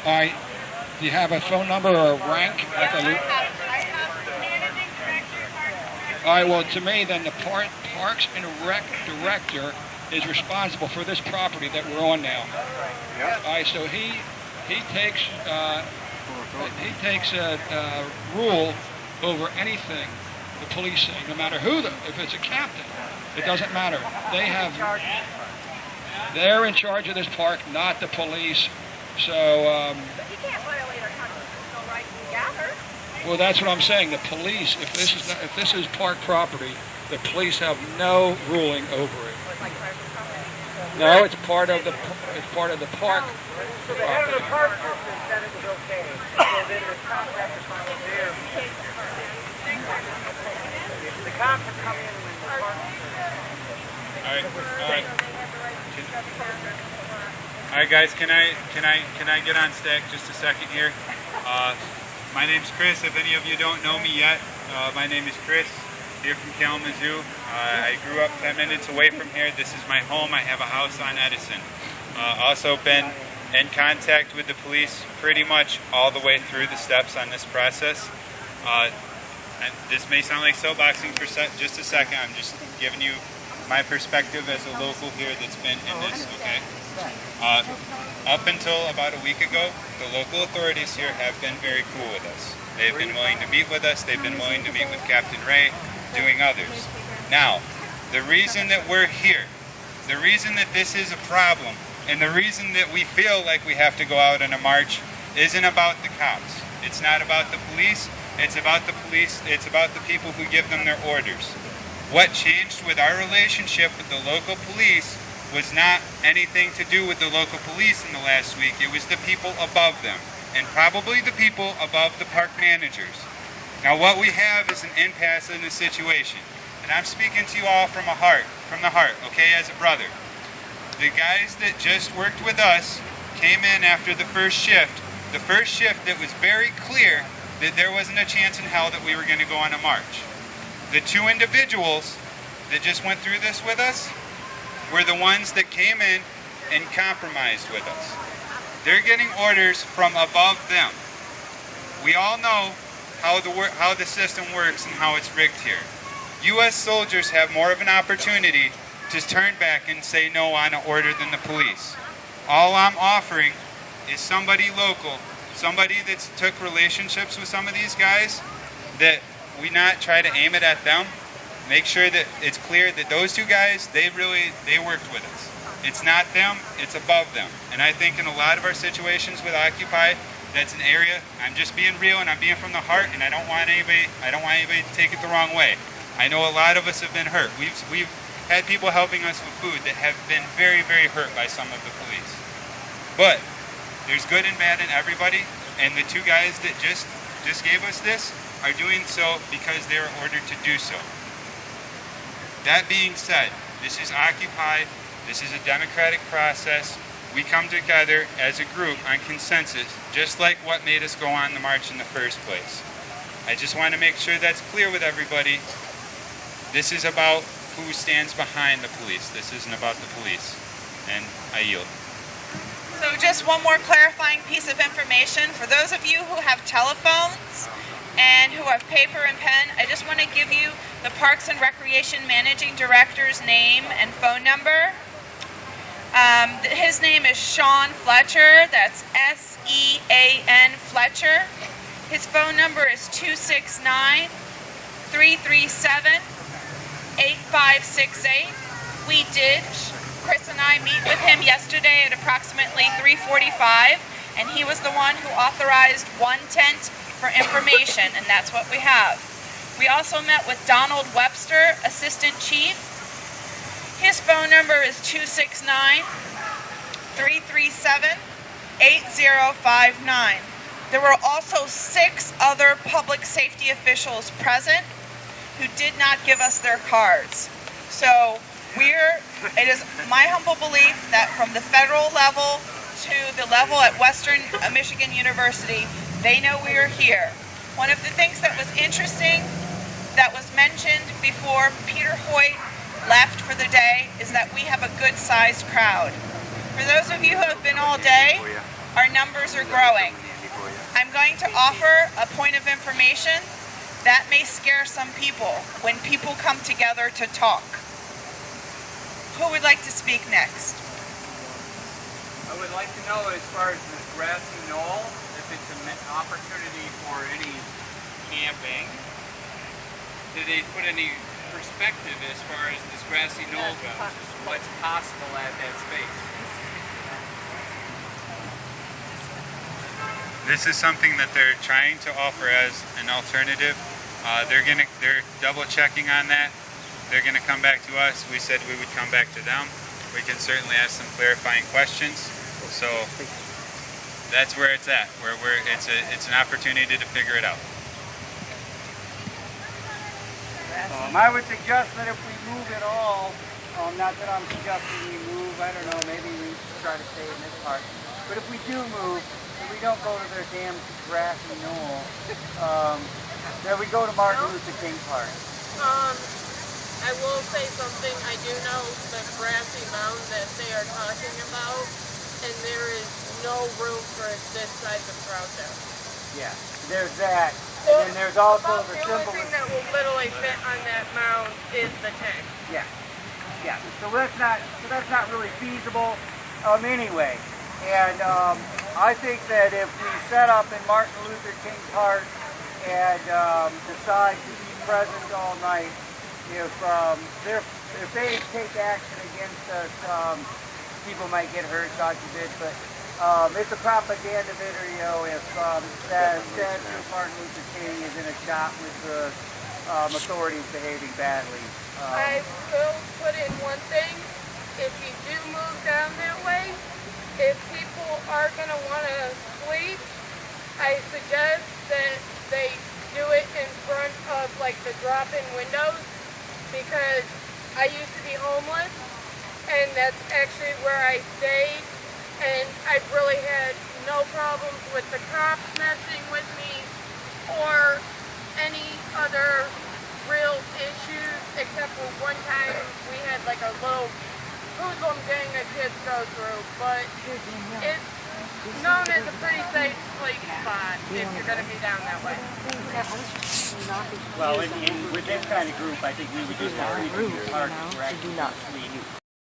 All right. Do you have a phone number or a rank? I have managing director. All right. Well, to me, then the Parks and Rec director is responsible for this property that we're on now. Yep. All right. So he takes rule over anything the police say, no matter who. If it's a captain, it doesn't matter. They're in charge of this park, not the police. So. But you can't violate our constitutional right to gather. Well, that's what I'm saying. The police, if this is park property, the police have no ruling over it. Like private property. No, it's part of the park. So the head of the park system said it was okay. So then the cops have to follow their. The cops have come in when the park. All right, guys. Can I get on stack just a second here? My name's Chris. If any of you don't know me yet, my name is Chris. Here from Kalamazoo. I grew up 10 minutes away from here. This is my home. I have a house on Edison. Also been in contact with the police pretty much all the way through the steps on this process. And this may sound like soapboxing for just a second. I'm just giving you my perspective as a local here that's been in this, okay? Up until about a week ago, the local authorities here have been very cool with us. They've been willing to meet with us. They've been willing to meet with Captain Ray, doing others. Now, the reason that we're here, the reason that this is a problem, and the reason that we feel like we have to go out on a march isn't about the cops. It's not about the police. It's about the police. It's about the people who give them their orders. What changed with our relationship with the local police was not anything to do with the local police in the last week. It was the people above them, and probably the people above the park managers. Now what we have is an impasse in the situation. And I'm speaking to you all from the heart, okay, as a brother. The guys that just worked with us came in after the first shift that was very clear that there wasn't a chance in hell that we were going to go on a march. The two individuals that just went through this with us were the ones that came in and compromised with us. They're getting orders from above them. We all know how the system works and how it's rigged here. U.S. soldiers have more of an opportunity to turn back and say no on an order than the police. All I'm offering is somebody local, somebody that's took relationships with some of these guys, that we not try to aim it at them. Make sure that it's clear that those two guys, they worked with us. It's not them, it's above them. And I think in a lot of our situations with Occupy, that's an area, I'm just being real and I'm being from the heart, and I don't want anybody to take it the wrong way. I know a lot of us have been hurt. We've had people helping us with food that have been very, very hurt by some of the police. But there's good and bad in everybody, and the two guys that just gave us this are doing so because they were ordered to do so. That being said, this is Occupy. This is a democratic process. We come together as a group on consensus, just like what made us go on the march in the first place. I just want to make sure that's clear with everybody. This is about who stands behind the police. This isn't about the police. And I yield. So just one more clarifying piece of information. For those of you who have telephones and who have paper and pen, I just want to give you the Parks and Recreation Managing Director's name and phone number. His name is Sean Fletcher. That's S-E-A-N Fletcher. His phone number is 269-337-8568. We did, Chris and I, meet with him yesterday at approximately 3:45, and he was the one who authorized one tent for information, and that's what we have. We also met with Donald Webster, Assistant Chief. His phone number is 269-337-8059. There were also 6 other public safety officials present who did not give us their cards. So it is my humble belief that from the federal level to the level at Western Michigan University, they know we are here. One of the things that was interesting that was mentioned before Peter Hoyt left for the day is that we have a good-sized crowd. For those of you who have been all day, our numbers are growing. I'm going to offer a point of information that may scare some people when people come together to talk. Who would like to speak next? I would like to know, as far as this grassy knoll, if it's an opportunity for any camping. Did they put any perspective as far as this grassy knoll goes? What's possible at that space? This is something that they're trying to offer as an alternative. They're double checking on that. They're gonna come back to us. We said we would come back to them. We can certainly ask some clarifying questions. So that's where it's at. It's an opportunity to figure it out. I would suggest that if we move at all, not that I'm suggesting we move, I don't know, maybe we try to stay in this part. But if we do move, if we don't go to their damn grassy knoll, then we go to Martin Luther King Park. I will say something. I do know the grassy mound that they are talking about, and there is no room for this size of crowd there. Yeah, there's that. And then there's also the The only symbol. thing that will literally fit on that mound is the tent. Yeah, yeah. So that's not really feasible, anyway. And I think that if we set up in Martin Luther King Park and decide to be present all night, if they take action against us, people might get hurt, God forbid. But it's a propaganda video. If that statue of Martin Luther King is in a shot with the authorities behaving badly. I will put in one thing. If you do move down that way, if people are going to want to sleep, I suggest that they do it in front of like the drop-in windows, because I used to be homeless and that's actually where I stayed, and I've really had no problems with the cops messing with me or any other real issues, except for one time we had like a little hoodlum gang of kids go through, but it's known as a pretty safe sleep spot if you're going to be down that way. Well, with this kind of group, I think we would just want to sleep in your park where actually do not sleep.